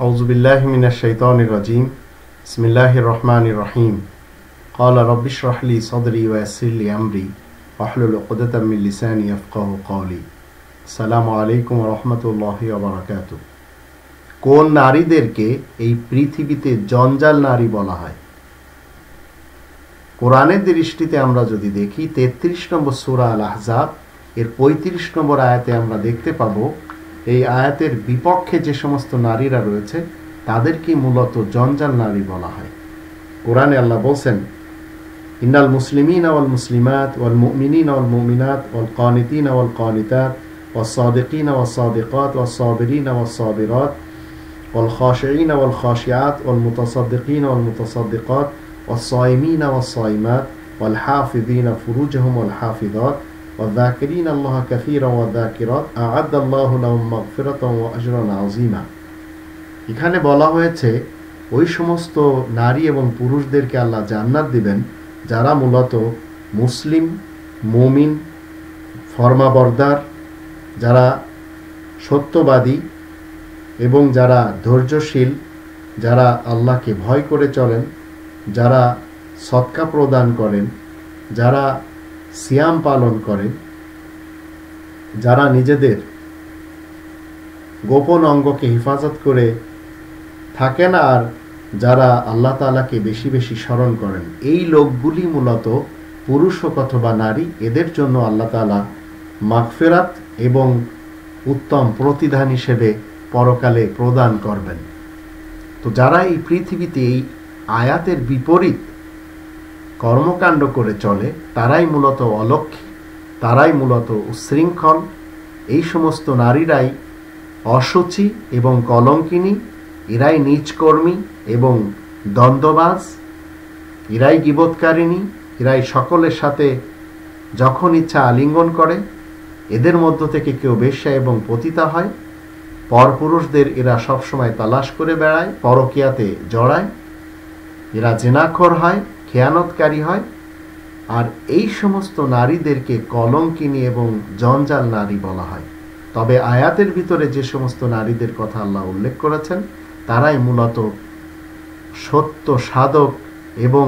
أعوذ بالله من الشيطان الرجيم بسم الله الرحمن الرحيم قال رب اشرح لي صدري ويسر لي أمري واحلل عقدة من لساني يفقهوا قولي السلام عليكم ورحمة الله وبركاته কোন নারীদেরকে এই পৃথিবীতে জঞ্জাল নারী বলা হয়? কোরআনের দৃষ্টিতে আমরা যদি দেখি 33 নম্বর সূরা আল আহজাব এর 35 নম্বর আয়াতে আমরা দেখতে পাবো এই আয়াতের বিপক্ষে যে সমস্ত নারীরা রয়েছে তাদেরকে মূলত জঞ্জাল নারী বলা হয়। কোরআনে আল্লাহ বলেন, ইন্নাল মুসলিমিনা ওয়াল মুসলিমাত ওয়াল মুমিনিনা ওয়াল মুমিনাত ওয়াল কানিতিনা ওয়াল কানিতাত ওয়াস সাদিকিনা ওয়াস সাদিকাত ওয়াস সাবিরিনা ওয়াস সাবিরাত ওয়াল খাশিঈনা ওয়াল খাশিয়াত ওয়াল মুতাসাদ্দিকিনা ওয়াল মুতাসাদ্দিকাত ওয়াস সাইমিনা ওয়াস সাইমাত ওয়াল হাফিযিনা ফুরুজাহুম ওয়াল হাফিযাত والذاكرين الله كثيرا والذاكرات أعد الله لهم مغفرة وأجرا عظيما। এখানে বলা হয়েছে ওই সমস্ত নারী এবং পুরুষদেরকে আল্লাহ জান্নাত দিবেন যারা মূলত মুসলিম, মুমিন, ফরমাবরদার, যারা সত্যবাদী এবং যারা ধৈর্যশীল, যারা আল্লাহকে ভয় করে চলেন, যারা সদকা প্রদান করেন, যারা সিয়াম পালন করেন, যারা নিজেদের গোপন অঙ্গকে হেফাজত করে থাকেন আর যারা আল্লাহ তাআলাকে বেশি বেশি স্মরণ করেন, এই লোকগুলি মূলত পুরুষ হোক অথবা নারী, এদের জন্য আল্লাহ তাআলা মাগফিরাত এবং উত্তম প্রতিদান হিসেবে পরকালে প্রদান করবেন। তো যারা এই পৃথিবীতে এই আয়াতের বিপরীত কর্মকাণ্ড করে চলে তারাই মূলত অলক্ষী, তারাই মূলত উচ্ছৃঙ্খল। এই সমস্ত নারীরাই অসুচি এবং কলঙ্কিনী, এরাই নীচকর্মী এবং দ্বন্দ্ববাজ, এরাই গীবতকারিণী, এরাই সকলের সাথে যখন ইচ্ছা আলিঙ্গন করে, এদের মধ্য থেকে কেউ বেশ্যা এবং পতিতা হয়, পরপুরুষদের এরা সবসময় তালাশ করে বেড়ায়, পরকীয়াতে জড়ায়, এরা জিনাখোর হয়, খেয়ানতকারী হয়। আর এই সমস্ত নারীদেরকে কলঙ্কিনী এবং জঞ্জাল নারী বলা হয়। তবে আয়াতের ভিতরে যে সমস্ত নারীদের কথা আল্লাহ উল্লেখ করেছেন তারাই মূলত সত্য সাধক এবং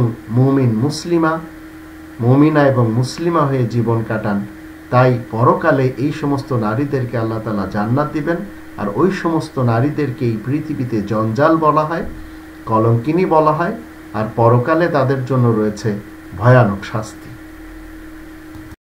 মুমিনা এবং মুসলিমা হয়ে জীবন কাটান। তাই পরকালে এই সমস্ত নারীদেরকে আল্লাহ তাআলা জান্নাত দিবেন। আর ওই সমস্ত নারীদেরকে এই পৃথিবীতে জঞ্জাল বলা হয়, কলঙ্কিনী বলা হয়, আর পরকালে তাদের জন্য রয়েছে ভয়ানক শাস্তি।